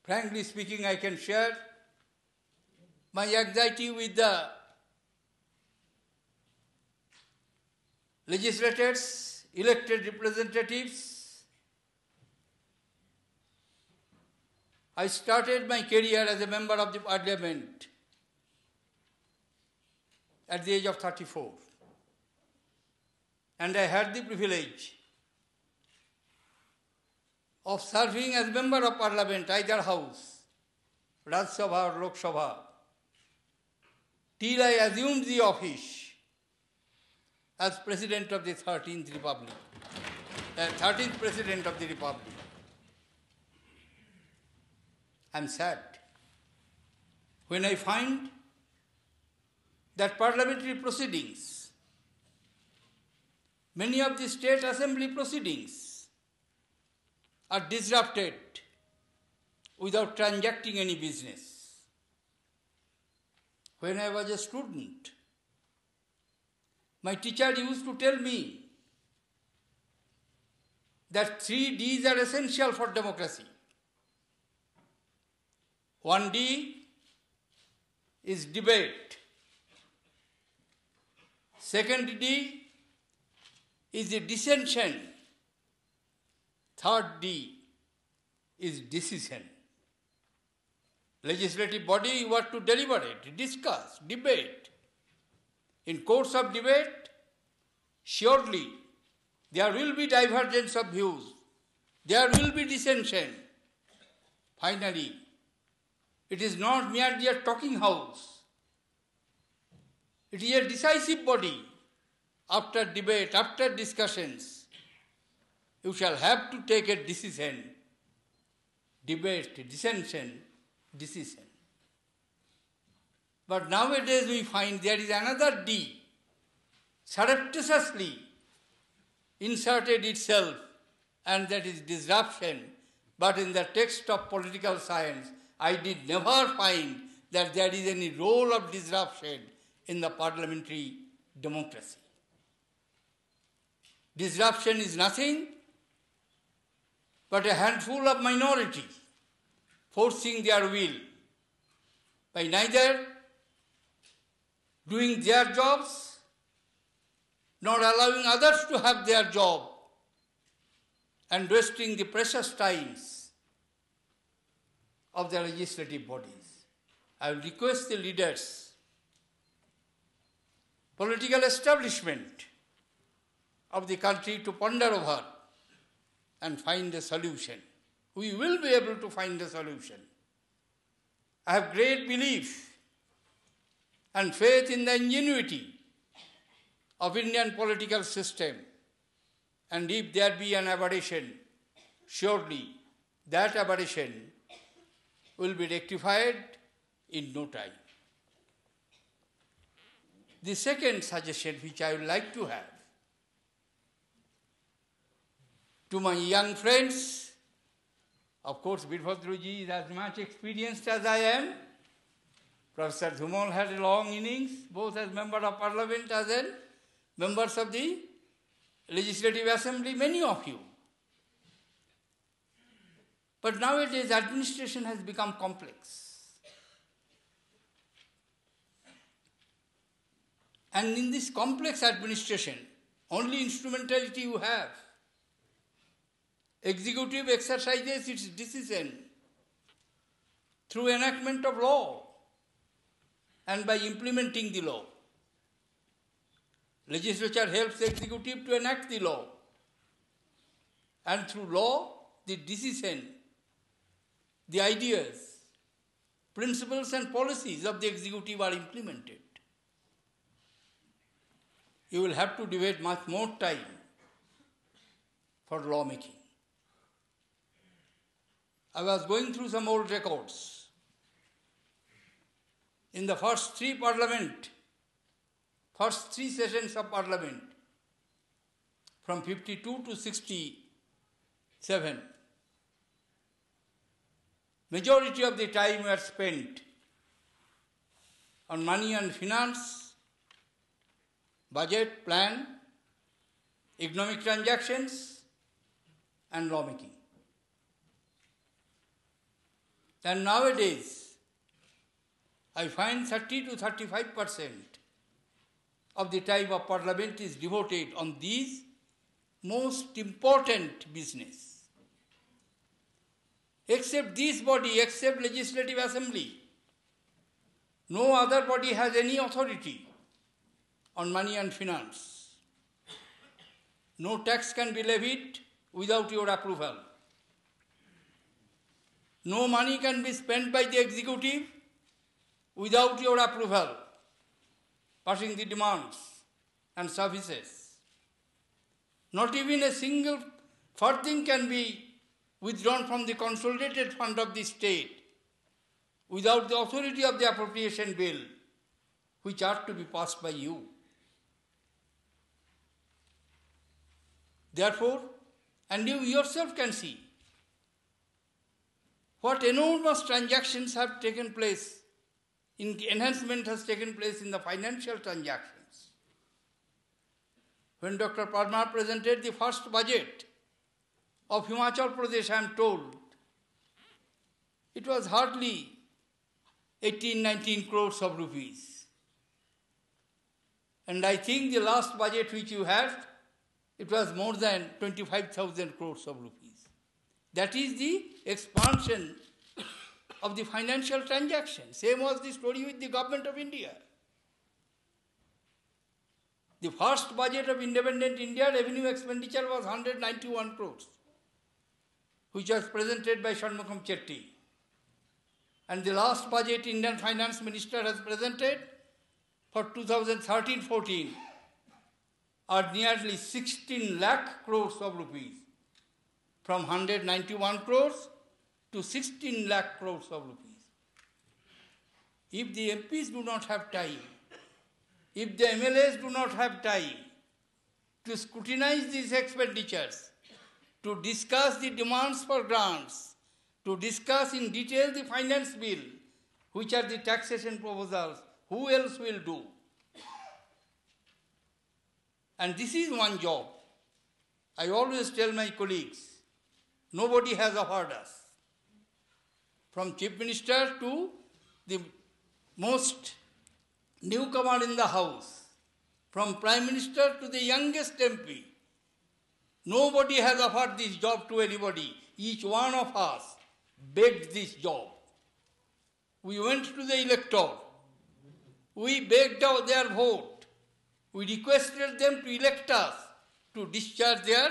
Frankly speaking, I can share my anxiety with the legislators, elected representatives. I started my career as a member of the parliament at the age of 34. And I had the privilege of serving as member of parliament, either house, Rajya Sabha or Lok Sabha, till I assumed the office as President of the 13th Republic, 13th President of the Republic. I am sad when I find that parliamentary proceedings, many of the state assembly proceedings are disrupted without transacting any business. When I was a student, my teacher used to tell me that 3 Ds are essential for democracy. 1 D is debate. 2nd D is the dissension. 3rd D is decision. Legislative body, you are to deliberate, discuss, debate. In course of debate, surely there will be divergence of views. There will be dissension. Finally, it is not merely a talking house. It is a decisive body. After debate, after discussions, you shall have to take a decision. Debate, dissension, decision. But nowadays we find there is another D, surreptitiously inserted itself, and that is disruption. But in the text of political science, I did never find that there is any role of disruption in the parliamentary democracy. Disruption is nothing but a handful of minority forcing their will by neither doing their jobs nor allowing others to have their job and wasting the precious times of the legislative bodies. I will request the leaders, political establishment of the country to ponder over and find a solution. We will be able to find a solution. I have great belief and faith in the ingenuity of Indian political system, and if there be an aberration, surely that aberration will be rectified in no time. The second suggestion which I would like to have to my young friends, of course Birbhadruji is as much experienced as I am. Professor Dhumal had a long innings, both as member of parliament as well, members of the Legislative Assembly, many of you. But nowadays administration has become complex. And in this complex administration, only instrumentality you have. Executive exercises its decision through enactment of law and by implementing the law. Legislature helps the executive to enact the law. And through law, the decision, the ideas, principles and policies of the executive are implemented. You will have to devote much more time for lawmaking. I was going through some old records. In the first three sessions of parliament, from 52 to 67, majority of the time were spent on money and finance, budget, plan, economic transactions, and lawmaking. And nowadays, I find 30 to 35% of the time of Parliament is devoted on these most important business. Except this body, except Legislative Assembly, no other body has any authority on money and finance. No tax can be levied without your approval. No money can be spent by the executive without your approval, passing the demands and services. Not even a single farthing can be withdrawn from the consolidated fund of the state without the authority of the appropriation bill, which are to be passed by you. Therefore, and you yourself can see what enormous transactions have taken place, enhancement has taken place in the financial transactions. When Dr. Pranab presented the first budget of Himachal Pradesh, I am told, it was hardly 18-19 crores of rupees. And I think the last budget which you had, it was more than 25,000 crores of rupees. That is the expansion of the financial transaction. Same was the story with the government of India. The first budget of independent India, revenue expenditure was 191 crores, which was presented by Shanmugam Chetty. And the last budget Indian Finance Minister has presented for 2013-14 are nearly 16 lakh crores of rupees, from 191 crores to 16 lakh crores of rupees. If the MPs do not have time, if the MLAs do not have time to scrutinize these expenditures, to discuss the demands for grants, to discuss in detail the finance bill, which are the taxation proposals, who else will do? And this is one job. I always tell my colleagues, nobody has offered us. From Chief Minister to the most newcomer in the House, from Prime Minister to the youngest MP, nobody has offered this job to anybody. Each one of us begged this job. We went to the elector. We begged out their vote. We requested them to elect us to discharge their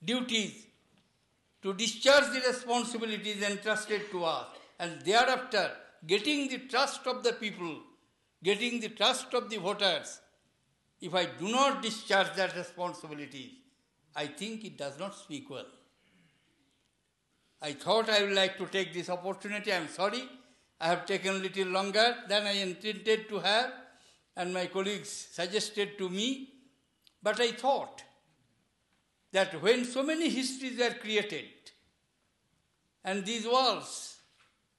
duties, to discharge the responsibilities entrusted to us, and thereafter getting the trust of the people, getting the trust of the voters. If I do not discharge that responsibility, I think it does not speak well. I thought I would like to take this opportunity. I am sorry, I have taken a little longer than I intended to have, and my colleagues suggested to me, but I thought that when so many histories are created, and these walls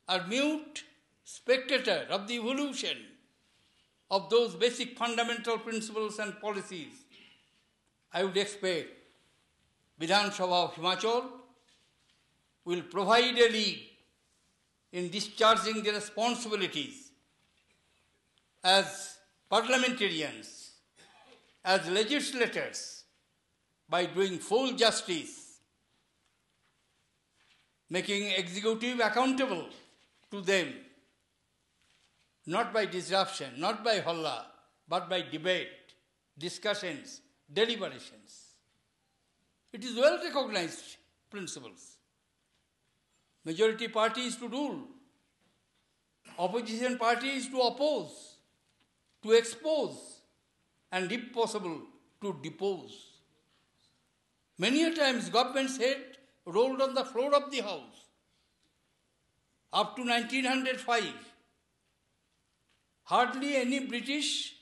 are mute spectator of the evolution of those basic fundamental principles and policies, I would expect Vidhan Sabha of Himachal will provide a lead in discharging the responsibilities as parliamentarians, as legislators, by doing full justice, making executive accountable to them, not by disruption, not by holla, but by debate, discussions, deliberations. It is well recognized principles. Majority party is to rule, opposition party is to oppose, to expose, and if possible, to depose. Many a times government's head rolled on the floor of the house. Up to 1905, hardly any British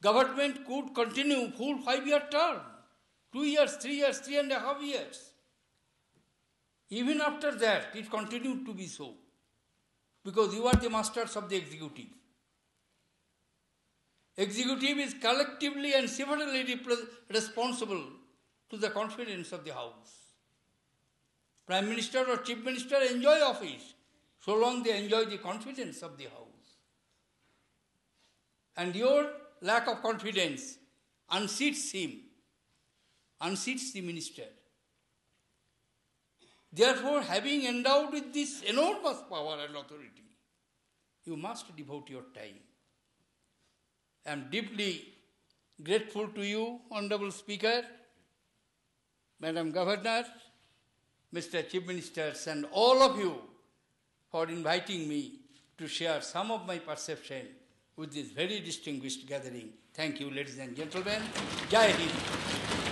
government could continue full 5-year term, 2 years, 3 years, 3.5 years. Even after that, it continued to be so, because you are the masters of the executive. Executive is collectively and severally responsible to the confidence of the House. Prime Minister or Chief Minister enjoy office, so long they enjoy the confidence of the House. And your lack of confidence unseats him, unseats the Minister. Therefore, having endowed with this enormous power and authority, you must devote your time. I am deeply grateful to you, Honorable Speaker, Madam Governor, Mr. Chief Ministers, and all of you for inviting me to share some of my perception with this very distinguished gathering. Thank you, ladies and gentlemen. Jai Hind.